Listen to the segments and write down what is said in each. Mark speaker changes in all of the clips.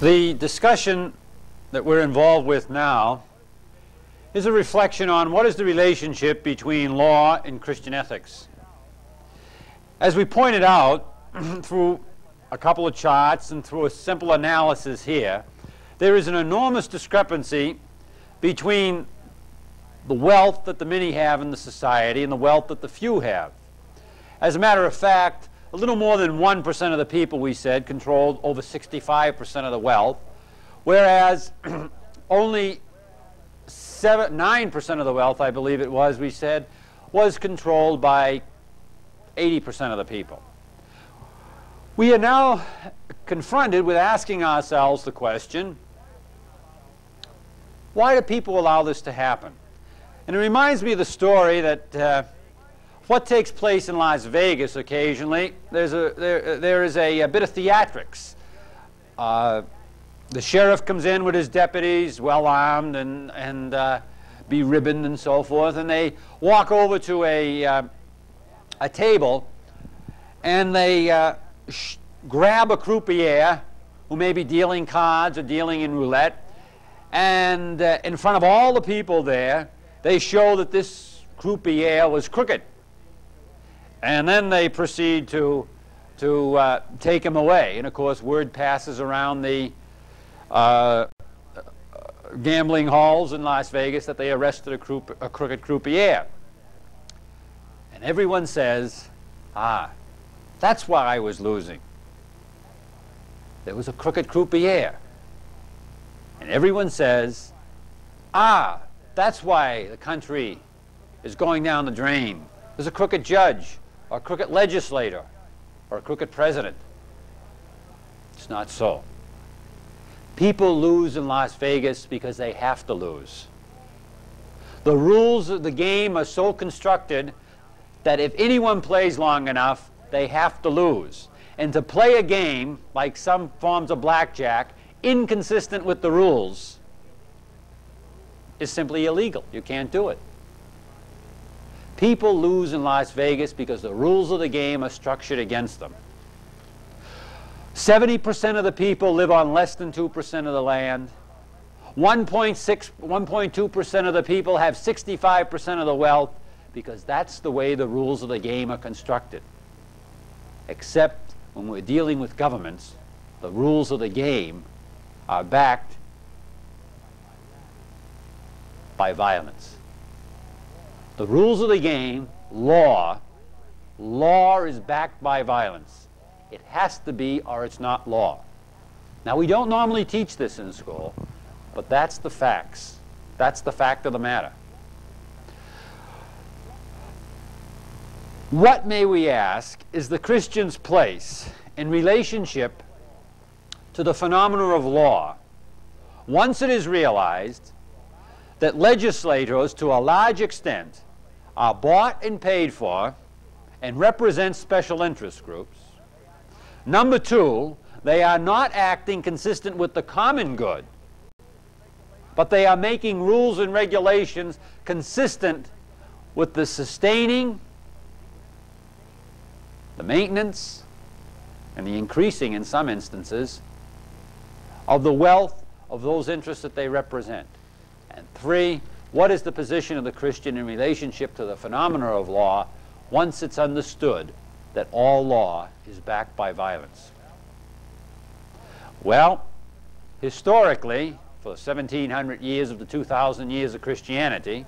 Speaker 1: The discussion that we're involved with now is a reflection on what is the relationship between law and Christian ethics. As we pointed out through a couple of charts and through a simple analysis here, there is an enormous discrepancy between the wealth that the many have in the society and the wealth that the few have. As a matter of fact, a little more than 1% of the people, we said, controlled over 65% of the wealth, whereas only 9% of the wealth, I believe it was, we said, was controlled by 80% of the people. We are now confronted with asking ourselves the question, why do people allow this to happen? And it reminds me of the story that what takes place in Las Vegas occasionally, there is a bit of theatrics. The sheriff comes in with his deputies, well armed and beribboned and so forth, and they walk over to a table and they grab a croupier who may be dealing cards or dealing in roulette, and in front of all the people there, they show that this croupier was crooked. And then they proceed to take him away. And of course, word passes around the gambling halls in Las Vegas that they arrested a crooked croupier. And everyone says, ah, that's why I was losing. There was a crooked croupier. And everyone says, ah, that's why the country is going down the drain. There's a crooked judge, or a crooked legislator, or a crooked president. It's not so. People lose in Las Vegas because they have to lose. The rules of the game are so constructed that if anyone plays long enough, they have to lose. And to play a game, like some forms of blackjack, inconsistent with the rules, is simply illegal. You can't do it. People lose in Las Vegas because the rules of the game are structured against them. 70% of the people live on less than 2% of the land. 1.2% of the people have 65% of the wealth, because that's the way the rules of the game are constructed. Except when we're dealing with governments, the rules of the game are backed by violence. The rules of the game, law is backed by violence. It has to be, or it's not law. Now, we don't normally teach this in school, but that's the facts. That's the fact of the matter. What, may we ask, is the Christian's place in relationship to the phenomenon of law once it is realized that legislators, to a large extent, are bought and paid for and represent special interest groups? Number two, they are not acting consistent with the common good, but they are making rules and regulations consistent with the sustaining, the maintenance, and the increasing, in some instances, of the wealth of those interests that they represent. And three, what is the position of the Christian in relationship to the phenomena of law once it's understood that all law is backed by violence? Well, historically, for the 1700 years of the 2000 years of Christianity,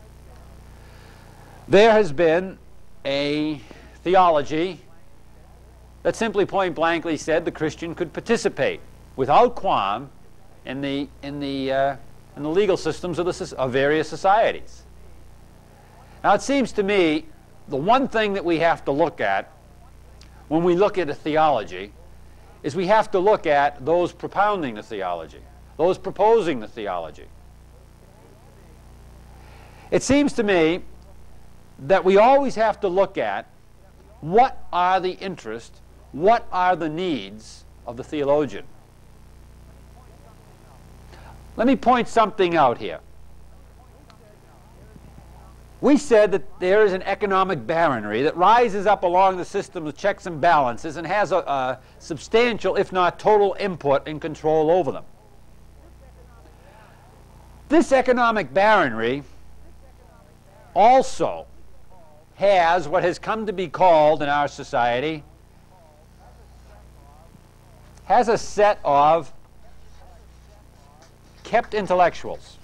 Speaker 1: there has been a theology that simply point blankly said the Christian could participate without qualm in the legal systems of various societies. Now, it seems to me the one thing that we have to look at when we look at a theology is we have to look at those propounding the theology, those proposing the theology. It seems to me that we always have to look at what are the interests, what are the needs of the theologian. Let me point something out here. We said that there is an economic barronry that rises up along the system of checks and balances and has a substantial, if not total, input and control over them. This economic barrenry also has what has come to be called in our society, has a set of kept intellectuals.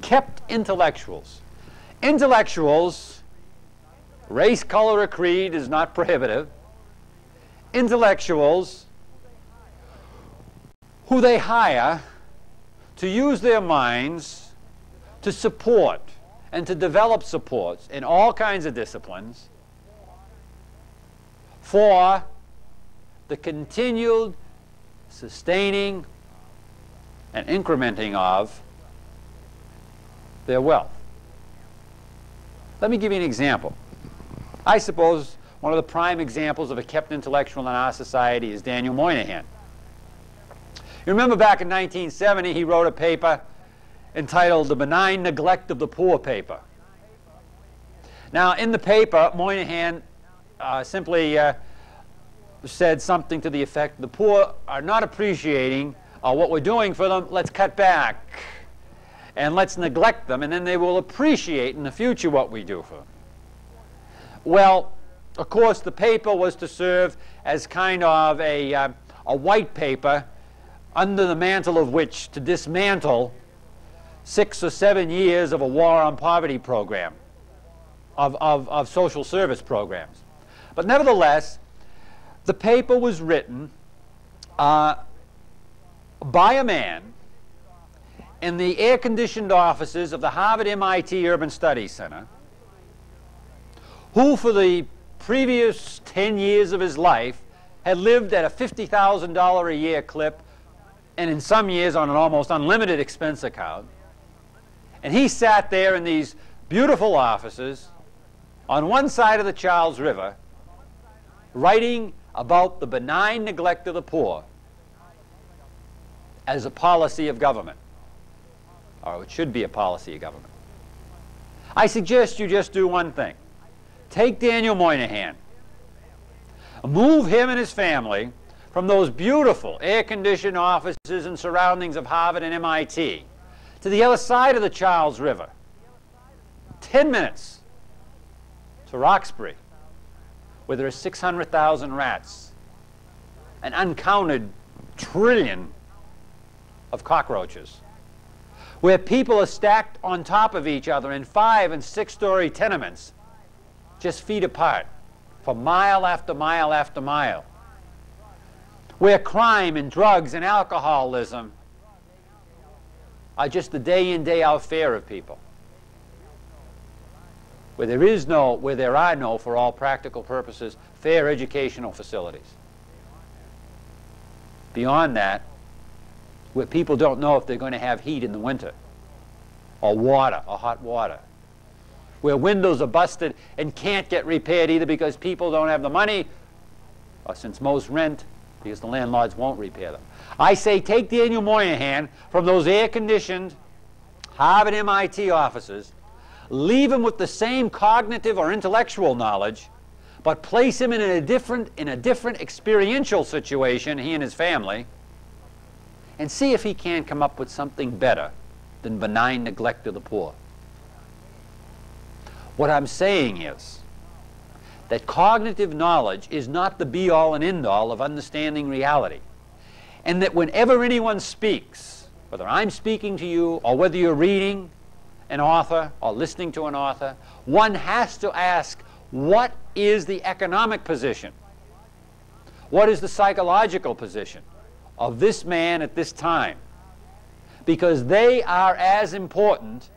Speaker 1: Kept intellectuals. Intellectuals, race, color, or creed is not prohibitive. Intellectuals who they hire to use their minds to support and to develop supports in all kinds of disciplines for the continued sustaining and incrementing of their wealth. Let me give you an example. I suppose one of the prime examples of a kept intellectual in our society is Daniel Moynihan. You remember back in 1970 he wrote a paper entitled The Benign Neglect of the Poor paper. Now in the paper Moynihan simply said something to the effect, the poor are not appreciating what we're doing for them, let's cut back and let's neglect them, and then they will appreciate in the future what we do for them. Well, of course the paper was to serve as kind of a white paper under the mantle of which to dismantle 6 or 7 years of a war on poverty program, of social service programs. But nevertheless, the paper was written by a man in the air-conditioned offices of the Harvard-MIT Urban Studies Center, who for the previous 10 years of his life had lived at a $50,000 a year clip, and in some years on an almost unlimited expense account. And he sat there in these beautiful offices on one side of the Charles River writing about the benign neglect of the poor as a policy of government, or it should be a policy of government. I suggest you just do one thing. Take Daniel Moynihan, move him and his family from those beautiful air-conditioned offices and surroundings of Harvard and MIT to the other side of the Charles River, 10 minutes to Roxbury, where there are 600,000 rats, an uncounted trillion of cockroaches, where people are stacked on top of each other in 5- and 6-story tenements, just feet apart, for mile after mile after mile, where crime and drugs and alcoholism are just the day-in, day-out fare of people, where there are no, for all practical purposes, fair educational facilities. Beyond that, where people don't know if they're going to have heat in the winter, or water, or hot water, where windows are busted and can't get repaired either because people don't have the money, or since most rent, because the landlords won't repair them. I say take Daniel Moynihan from those air-conditioned Harvard MIT offices, leave him with the same cognitive or intellectual knowledge, but place him in a different experiential situation, he and his family, and see if he can come up with something better than benign neglect of the poor. What I'm saying is that cognitive knowledge is not the be-all and end-all of understanding reality, and that whenever anyone speaks, whether I'm speaking to you or whether you're reading an author or listening to an author, one has to ask, what is the economic position? What is the psychological position of this man at this time? Because they are as important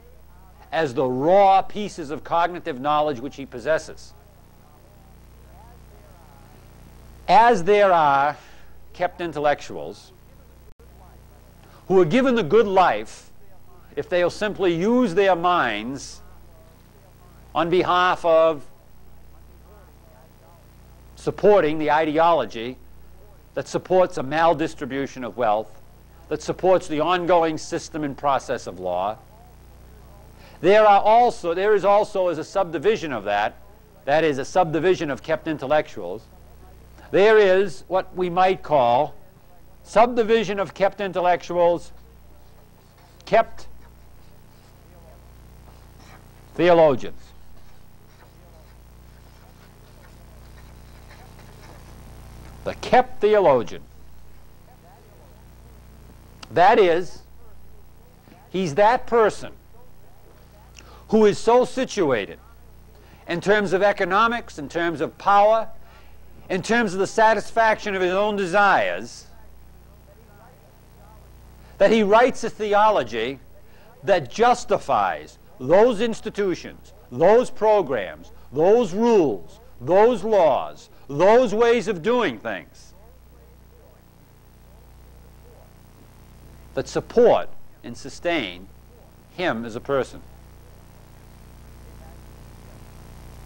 Speaker 1: as the raw pieces of cognitive knowledge which he possesses. As there are kept intellectuals who are given the good life if they'll simply use their minds on behalf of supporting the ideology that supports a maldistribution of wealth, that supports the ongoing system and process of law. There is also, as a subdivision of that is a subdivision of kept intellectuals, there is what we might call subdivision of kept intellectuals, kept theologians. The kept theologian. That is, he's that person who is so situated in terms of economics, in terms of power, in terms of the satisfaction of his own desires, that he writes a theology that justifies those institutions, those programs, those rules, those laws, those ways of doing things that support and sustain him as a person.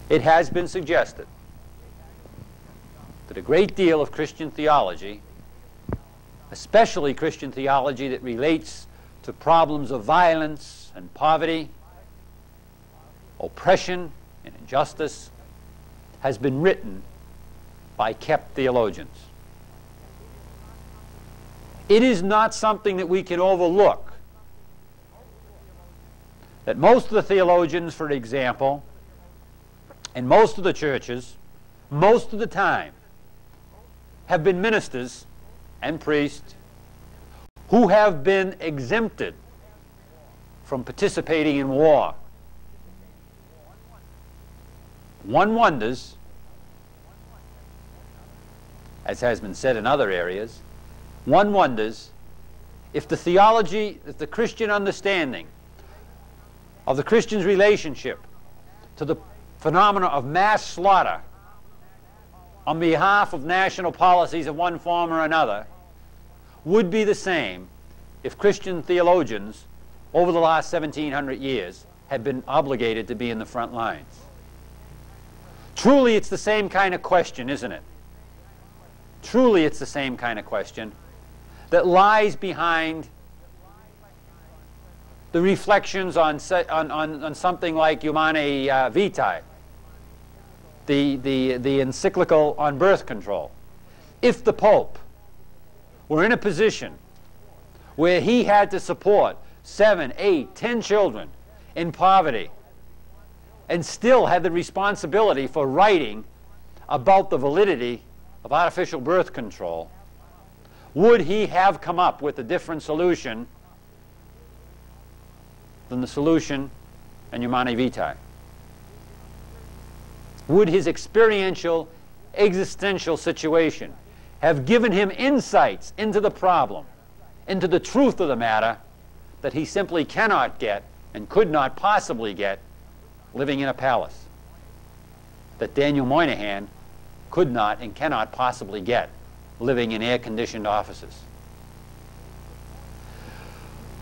Speaker 1: It has been suggested that a great deal of Christian theology, especially Christian theology that relates to problems of violence and poverty, oppression and injustice, has been written by kept theologians. It is not something that we can overlook. That most of the theologians, for example, and most of the churches, most of the time, have been ministers and priests who have been exempted from participating in war. One wonders, as has been said in other areas, one wonders if the theology, if the Christian understanding of the Christian's relationship to the phenomena of mass slaughter on behalf of national policies of one form or another would be the same if Christian theologians over the last 1700 years had been obligated to be in the front lines. Truly, it's the same kind of question, isn't it? Truly, it's the same kind of question that lies behind the reflections on something like Humanae Vitae, the encyclical on birth control. If the Pope were in a position where he had to support 7, 8, 10 children in poverty and still had the responsibility for writing about the validity of artificial birth control, would he have come up with a different solution than the solution in Humanae Vitae? Would his experiential, existential situation have given him insights into the problem, into the truth of the matter, that he simply cannot get and could not possibly get living in a palace? That Daniel Moynihan could not and cannot possibly get living in air-conditioned offices.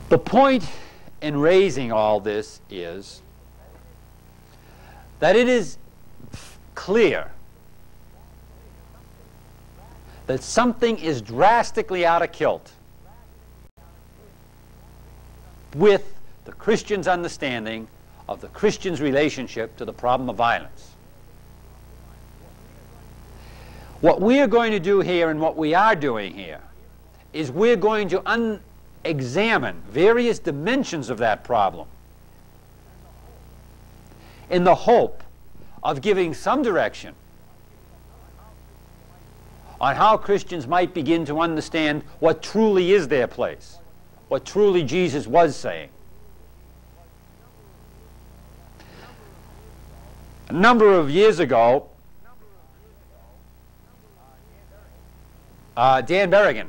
Speaker 1: The point in raising all this is that it is clear that something is drastically out of kilt with the Christian's understanding of the Christian's relationship to the problem of violence. What we are going to do here, and what we are doing here, is we're going to examine various dimensions of that problem in the hope of giving some direction on how Christians might begin to understand what truly is their place, what truly Jesus was saying. A number of years ago, Dan Berrigan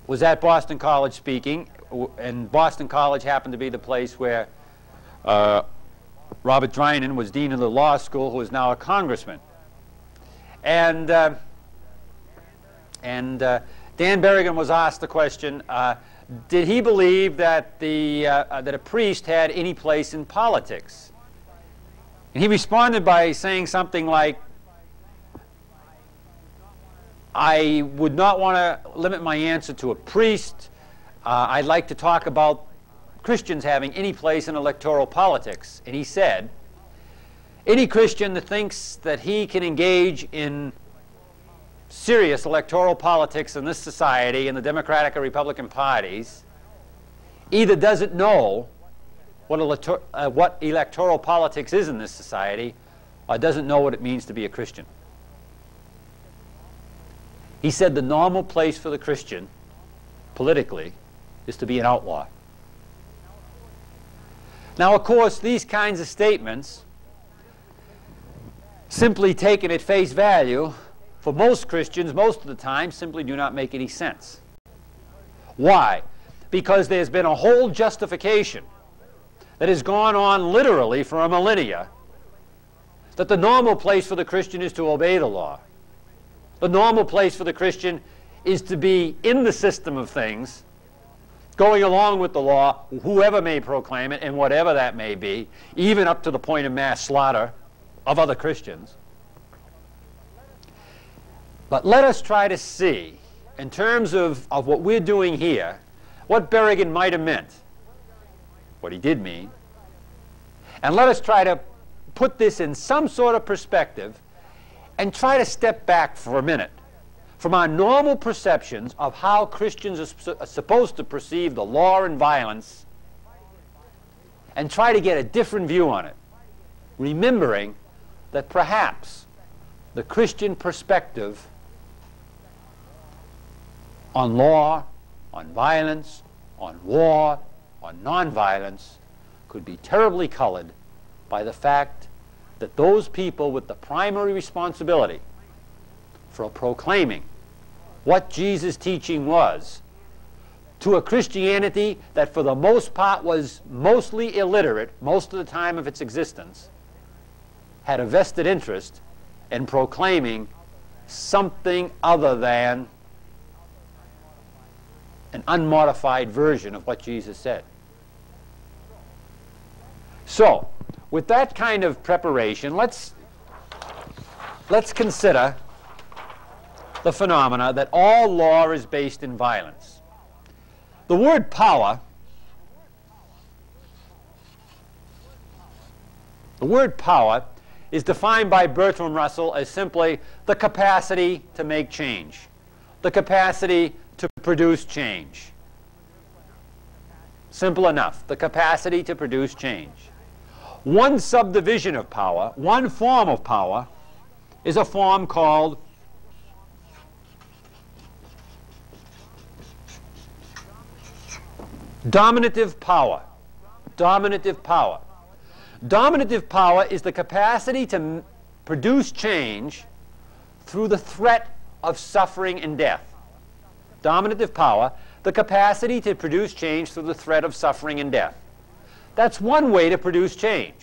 Speaker 1: was at Boston College speaking, and Boston College happened to be the place where Robert Drinan was dean of the law school, who is now a congressman. And Dan Berrigan was asked the question, did he believe that that a priest had any place in politics? And he responded by saying something like, I would not want to limit my answer to a priest. I'd like to talk about Christians having any place in electoral politics. And he said, any Christian that thinks that he can engage in serious electoral politics in this society, in the Democratic or Republican parties, either doesn't know what electoral politics is in this society, or doesn't know what it means to be a Christian. He said the normal place for the Christian, politically, is to be an outlaw. Now, of course, these kinds of statements, simply taken at face value, for most Christians, most of the time, simply do not make any sense. Why? Because there's been a whole justification that has gone on literally for a millennia, that the normal place for the Christian is to obey the law. The normal place for the Christian is to be in the system of things, going along with the law, whoever may proclaim it, and whatever that may be, even up to the point of mass slaughter of other Christians. But let us try to see, in terms of what we're doing here, what Berrigan might have meant, what he did mean, and let us try to put this in some sort of perspective and try to step back for a minute from our normal perceptions of how Christians are supposed to perceive the law and violence, and try to get a different view on it, remembering that perhaps the Christian perspective on law, on violence, on war, on nonviolence could be terribly colored by the fact that those people with the primary responsibility for proclaiming what Jesus' teaching was to a Christianity that for the most part was mostly illiterate most of the time of its existence, had a vested interest in proclaiming something other than an unmodified version of what Jesus said. So, with that kind of preparation, let's consider the phenomena that all law is based in violence. The word power, is defined by Bertrand Russell as simply the capacity to make change, the capacity to produce change. Simple enough, the capacity to produce change. One subdivision of power, one form of power, is a form called dominative power. Dominative power. Dominative power is the capacity to produce change through the threat of suffering and death. Dominative power, the capacity to produce change through the threat of suffering and death. That's one way to produce change.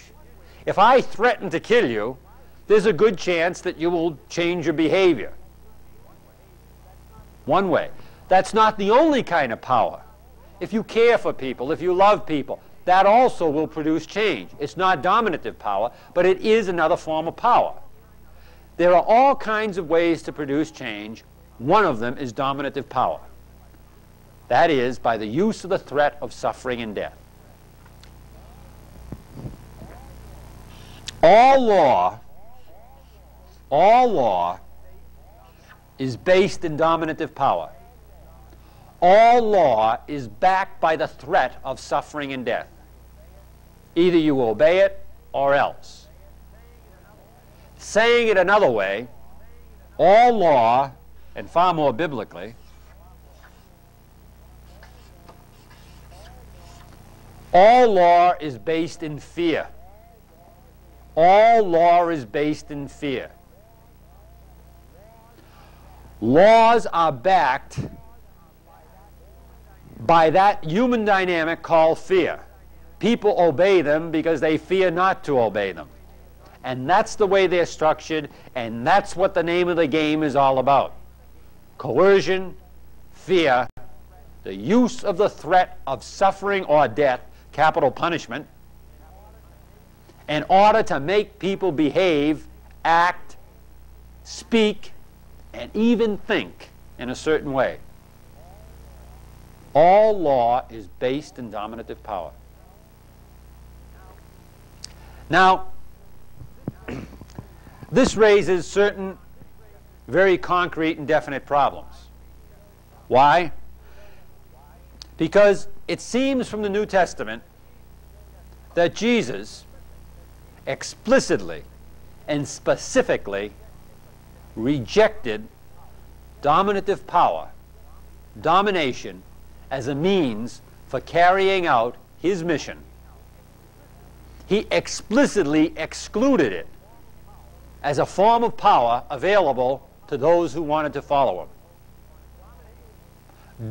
Speaker 1: If I threaten to kill you, there's a good chance that you will change your behavior. One way. That's not the only kind of power. If you care for people, if you love people, that also will produce change. It's not dominative power, but it is another form of power. There are all kinds of ways to produce change. One of them is dominative power. That is, by the use of the threat of suffering and death. All law is based in dominative power. All law is backed by the threat of suffering and death. Either you obey it or else. Saying it another way, all law, and far more biblically, all law is based in fear. All law is based in fear. Laws are backed by that human dynamic called fear. People obey them because they fear not to obey them. And that's the way they're structured, and that's what the name of the game is all about. Coercion, fear, the use of the threat of suffering or death, capital punishment, in order to make people behave, act, speak, and even think in a certain way. All law is based in dominative power. Now, this raises certain very concrete and definite problems. Why? Because it seems from the New Testament that Jesus explicitly and specifically rejected dominative power, domination, as a means for carrying out his mission. He explicitly excluded it as a form of power available to those who wanted to follow him.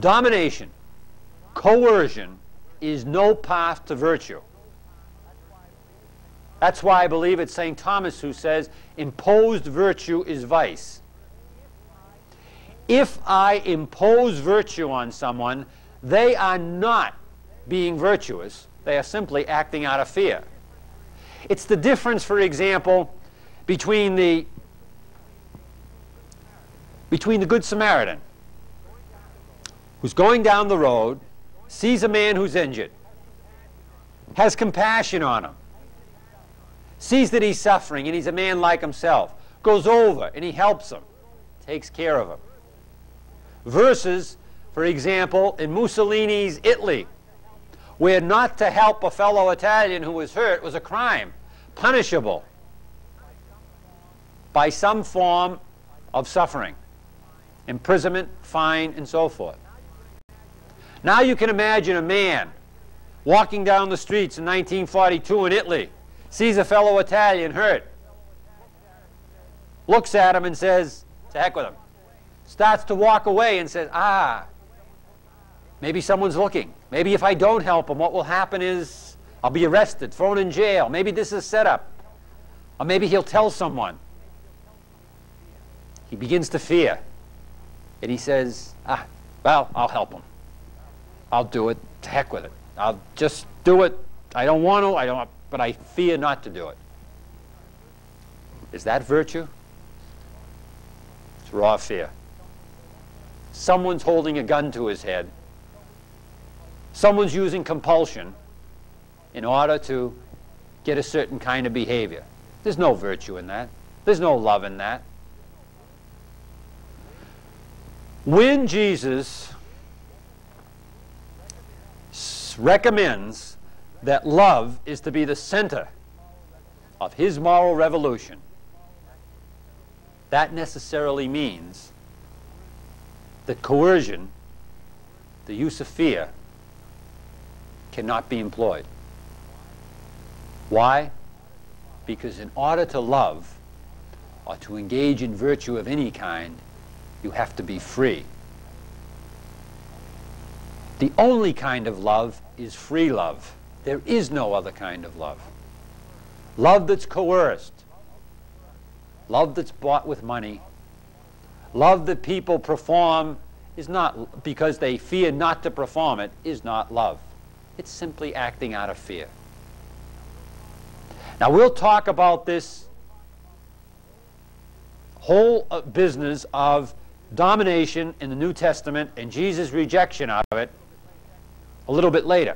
Speaker 1: Domination, coercion, is no path to virtue. That's why I believe it's St. Thomas who says, imposed virtue is vice. If I impose virtue on someone, they are not being virtuous. They are simply acting out of fear. It's the difference, for example, between the Good Samaritan, who's going down the road, sees a man who's injured, has compassion on him, sees that he's suffering and he's a man like himself, goes over and he helps him, takes care of him. Versus, for example, in Mussolini's Italy, where not to help a fellow Italian who was hurt was a crime, punishable by some form of suffering, imprisonment, fine, and so forth. Now you can imagine a man walking down the streets in 1942 in Italy, sees a fellow Italian hurt, looks at him and says, to heck with him. Starts to walk away and says, maybe someone's looking. Maybe if I don't help him, what will happen is I'll be arrested, thrown in jail. Maybe this is set up. Or maybe he'll tell someone. He begins to fear. And he says, well, I'll help him. I'll do it. To heck with it. I'll just do it. I don't want to, but I fear not to do it. Is that virtue? It's raw fear. Someone's holding a gun to his head. Someone's using compulsion in order to get a certain kind of behavior. There's no virtue in that. There's no love in that. When Jesus recommends that love is to be the center of his moral revolution, that necessarily means that coercion, the use of fear, cannot be employed. Why? Because in order to love or to engage in virtue of any kind, you have to be free. The only kind of love is free love. There is no other kind of love. Love that's coerced, love that's bought with money, love that people perform is not, because they fear not to perform it, is not love. It's simply acting out of fear. Now we'll talk about this whole business of domination in the New Testament and Jesus' rejection of it a little bit later.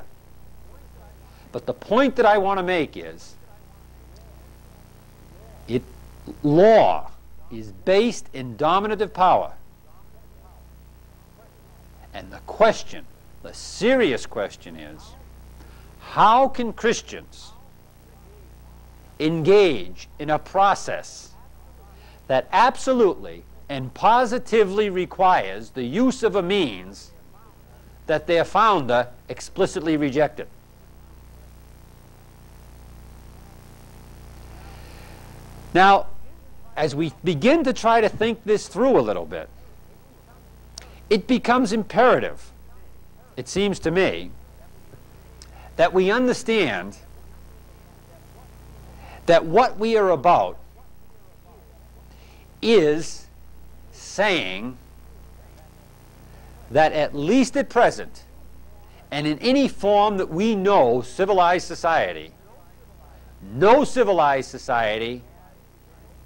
Speaker 1: But the point that I want to make is law is based in dominative power. And the question, the serious question is, how can Christians engage in a process that absolutely and positively requires the use of a means that their founder explicitly rejected? Now, as we begin to try to think this through a little bit, it becomes imperative, it seems to me, that we understand that what we are about is saying that at least at present, and in any form that we know civilized society, no civilized society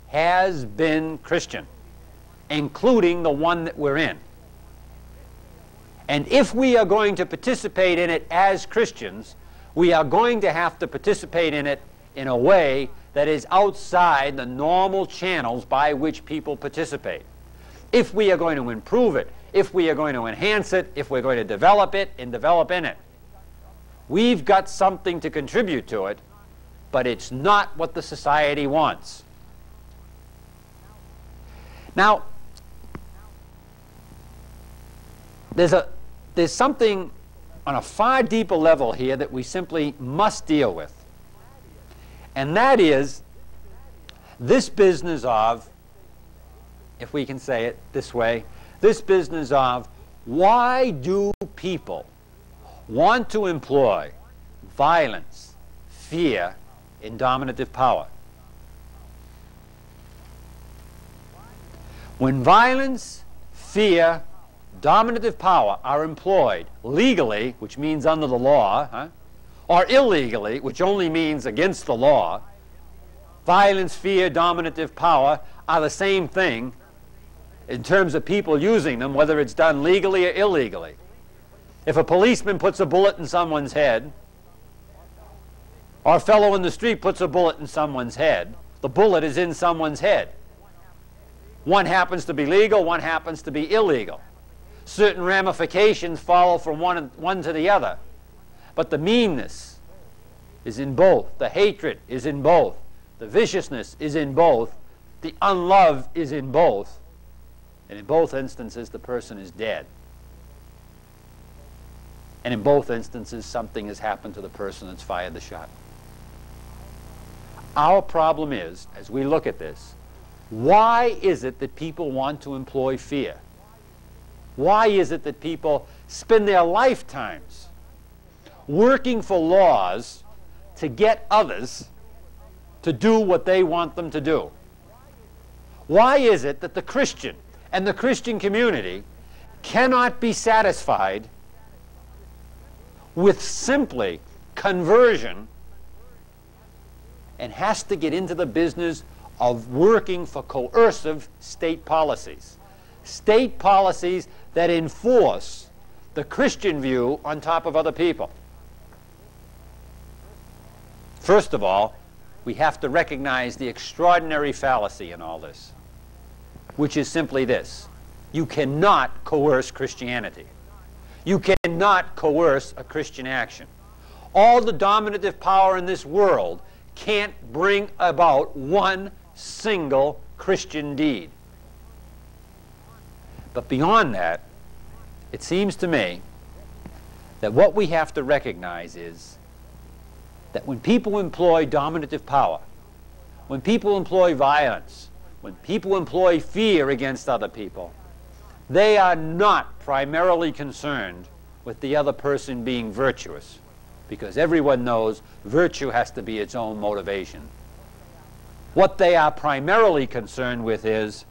Speaker 1: has been Christian, including the one that we're in. And if we are going to participate in it as Christians, we are going to have to participate in it in a way that is outside the normal channels by which people participate. if we are going to improve it, if we are going to enhance it, if we're going to develop it and develop in it. We've got something to contribute to it, but it's not what the society wants. Now, there's something on a far deeper level here that we simply must deal with. And that is this business of, if we can say it this way, this business of why do people want to employ violence, fear, and dominative power? When violence, fear, dominative power are employed legally, which means under the law, or illegally, which only means against the law, violence, fear, dominative power are the same thing in terms of people using them, whether it's done legally or illegally. If a policeman puts a bullet in someone's head, or a fellow in the street puts a bullet in someone's head, the bullet is in someone's head. One happens to be legal, one happens to be illegal. Certain ramifications follow from one to the other. But the meanness is in both. The hatred is in both. The viciousness is in both. The unlove is in both. And in both instances, the person is dead. And in both instances, something has happened to the person that's fired the shot. Our problem is, as we look at this, why is it that people want to employ fear? Why is it that people spend their lifetimes working for laws to get others to do what they want them to do? Why is it that the Christian and the Christian community cannot be satisfied with simply conversion and has to get into the business of working for coercive state policies? State policies that enforce the Christian view on top of other people. First of all, we have to recognize the extraordinary fallacy in all this, which is simply this: you cannot coerce Christianity. You cannot coerce a Christian action. All the dominative power in this world can't bring about one single Christian deed. But beyond that, it seems to me that what we have to recognize is that when people employ dominative power, when people employ violence, when people employ fear against other people, they are not primarily concerned with the other person being virtuous, because everyone knows virtue has to be its own motivation. What they are primarily concerned with is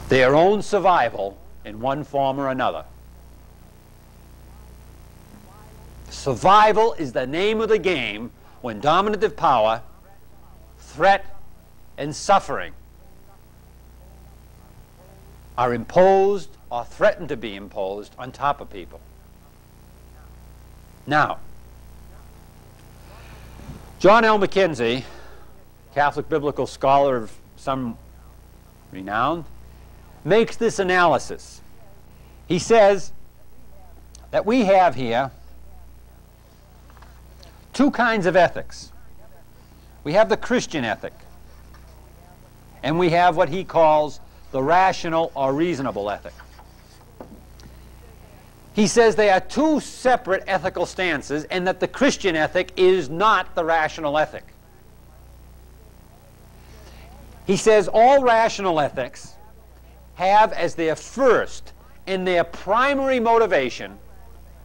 Speaker 1: their own survival in one form or another. Survival is the name of the game when dominative power, threat, and suffering are imposed or threatened to be imposed on top of people. Now, John L. McKenzie, Catholic biblical scholar of some renown, makes this analysis. He says that we have here two kinds of ethics. We have the Christian ethic, and we have what he calls the rational or reasonable ethic. He says they are two separate ethical stances, and that the Christian ethic is not the rational ethic. He says all rational ethics have as their first and their primary motivation,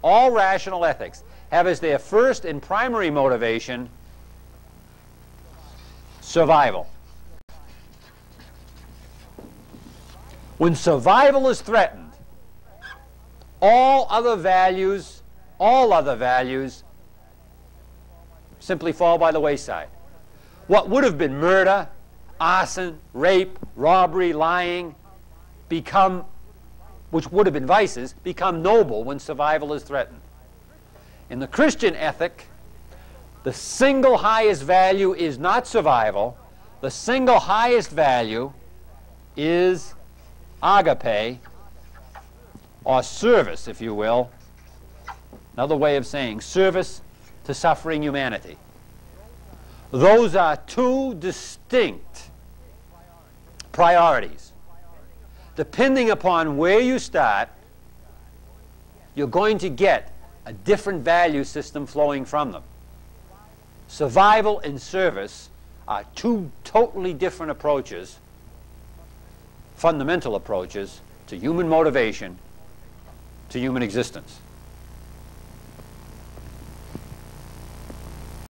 Speaker 1: all rational ethics have as their first and primary motivation survival. When survival is threatened, all other values simply fall by the wayside. What would have been murder, arson, rape, robbery, lying, which would have been vices, become noble when survival is threatened. In the Christian ethic, The single highest value is not survival. The single highest value is agape, or service, if you will. Another way of saying service to suffering humanity. Those are two distinct priorities. Depending upon where you start, you're going to get a different value system flowing from them. Survival and service are two totally different approaches, fundamental approaches, to human motivation, to human existence.